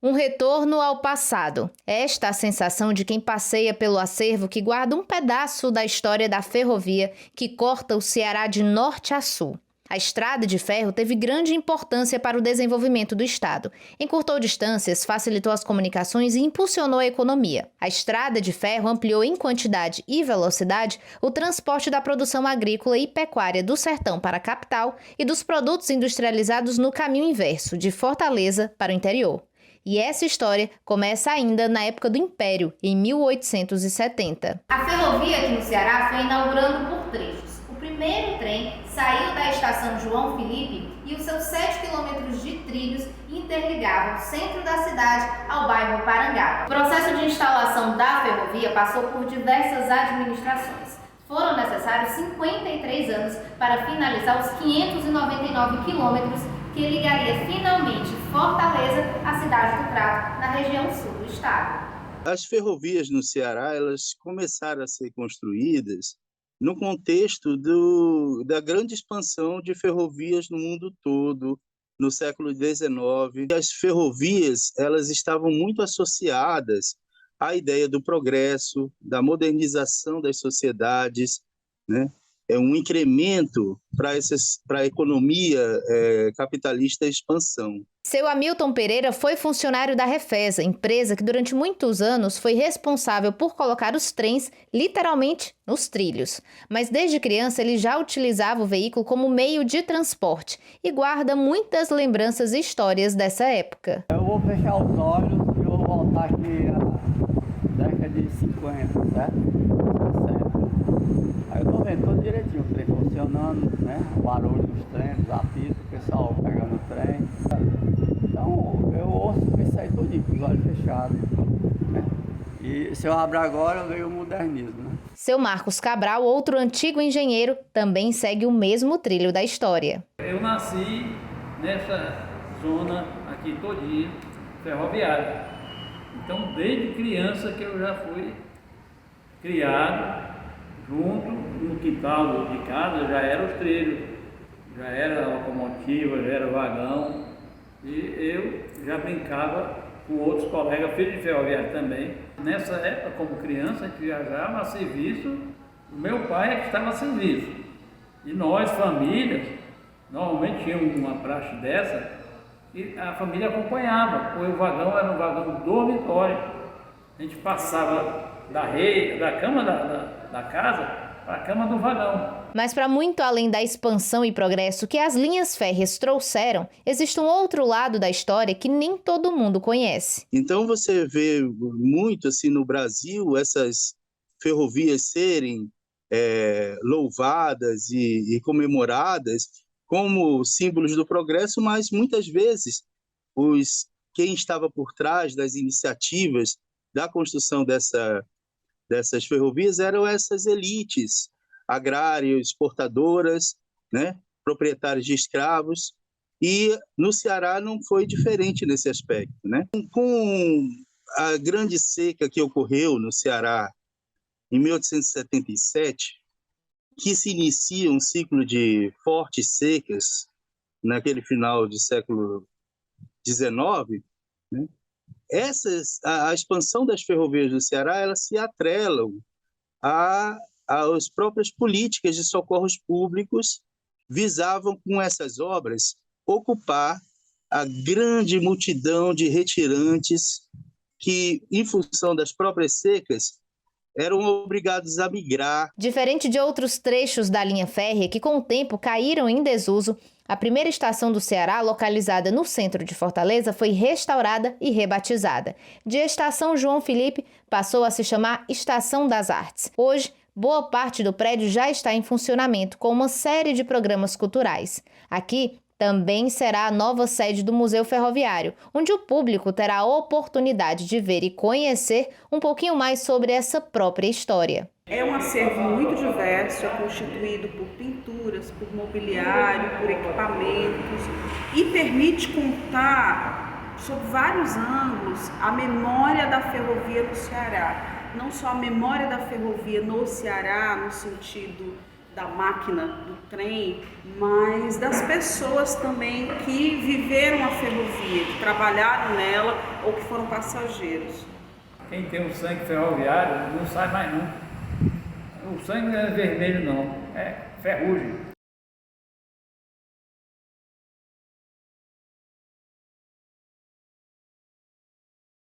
Um retorno ao passado. Esta é a sensação de quem passeia pelo acervo que guarda um pedaço da história da ferrovia que corta o Ceará de norte a sul. A estrada de ferro teve grande importância para o desenvolvimento do estado. Encurtou distâncias, facilitou as comunicações e impulsionou a economia. A estrada de ferro ampliou em quantidade e velocidade o transporte da produção agrícola e pecuária do sertão para a capital e dos produtos industrializados no caminho inverso, de Fortaleza para o interior. E essa história começa ainda na época do Império, em 1870. A ferrovia aqui no Ceará foi inaugurando por trechos. O primeiro trem saiu da estação João Filipe e os seus 7 quilômetros de trilhos interligavam o centro da cidade ao bairro Parangaba. O processo de instalação da ferrovia passou por diversas administrações. Foram necessários 53 anos para finalizar os 599 quilômetros que ligaria finalmente Fortaleza à cidade do Crato, na região sul do estado. As ferrovias no Ceará, elas começaram a ser construídas no contexto da grande expansão de ferrovias no mundo todo, no século XIX. As ferrovias, elas estavam muito associadas à ideia do progresso, da modernização das sociedades, né? É um incremento para a economia capitalista em expansão. Seu Hamilton Pereira foi funcionário da Refesa, empresa que durante muitos anos foi responsável por colocar os trens literalmente nos trilhos. Mas desde criança ele já utilizava o veículo como meio de transporte e guarda muitas lembranças e histórias dessa época. Eu vou fechar os olhos e vou voltar aqui à década de 50, certo? Aí eu tô vendo todo direitinho o trem funcionando, né? O barulho dos trens, os apitos, o pessoal pegando o trem. Então eu ouço isso aí tudinho, com os olhos fechados, né? E se eu abrir agora, eu vejo o modernismo, né? Seu Marcos Cabral, outro antigo engenheiro, também segue o mesmo trilho da história. Eu nasci nessa zona aqui todinha, ferroviária. Então desde criança que eu já fui criado junto no quintal de casa, já eram os trilhos, já era a locomotiva, já era o vagão, e eu já brincava com outros colegas, filhos de ferroviário também. Nessa época, como criança, a gente viajava a serviço, o meu pai é que estava a serviço. E nós, famílias, normalmente tínhamos uma praxe dessa, e a família acompanhava, porque o vagão era um vagão dormitório. A gente passava da cama da casa para a cama do vagão. Mas para muito além da expansão e progresso que as linhas férreas trouxeram, existe um outro lado da história que nem todo mundo conhece. Então você vê muito assim no Brasil essas ferrovias serem louvadas e comemoradas como símbolos do progresso, mas muitas vezes quem estava por trás das iniciativas da construção dessas ferrovias eram essas elites agrárias, exportadoras, né, proprietários de escravos, e no Ceará não foi diferente nesse aspecto, né? Com a grande seca que ocorreu no Ceará em 1877, que se inicia um ciclo de fortes secas naquele final do século XIX, né? A expansão das ferrovias do Ceará, elas se atrelam às próprias políticas de socorros públicos, visavam com essas obras ocupar a grande multidão de retirantes que, em função das próprias secas, eram obrigados a migrar. Diferente de outros trechos da linha férrea que com o tempo caíram em desuso, a primeira estação do Ceará, localizada no centro de Fortaleza, foi restaurada e rebatizada. De Estação João Filipe, passou a se chamar Estação das Artes. Hoje, boa parte do prédio já está em funcionamento com uma série de programas culturais. Aqui também será a nova sede do Museu Ferroviário, onde o público terá a oportunidade de ver e conhecer um pouquinho mais sobre essa própria história. É um acervo muito diverso, é constituído por pinturas, por mobiliário, por equipamentos e permite contar, sob vários ângulos, a memória da ferrovia no Ceará. Não só a memória da ferrovia no Ceará, no sentido da máquina, do trem, mas das pessoas também que viveram a ferrovia, que trabalharam nela ou que foram passageiros. Quem tem o sangue ferroviário não sai mais não. O sangue não é vermelho não, é ferrugem.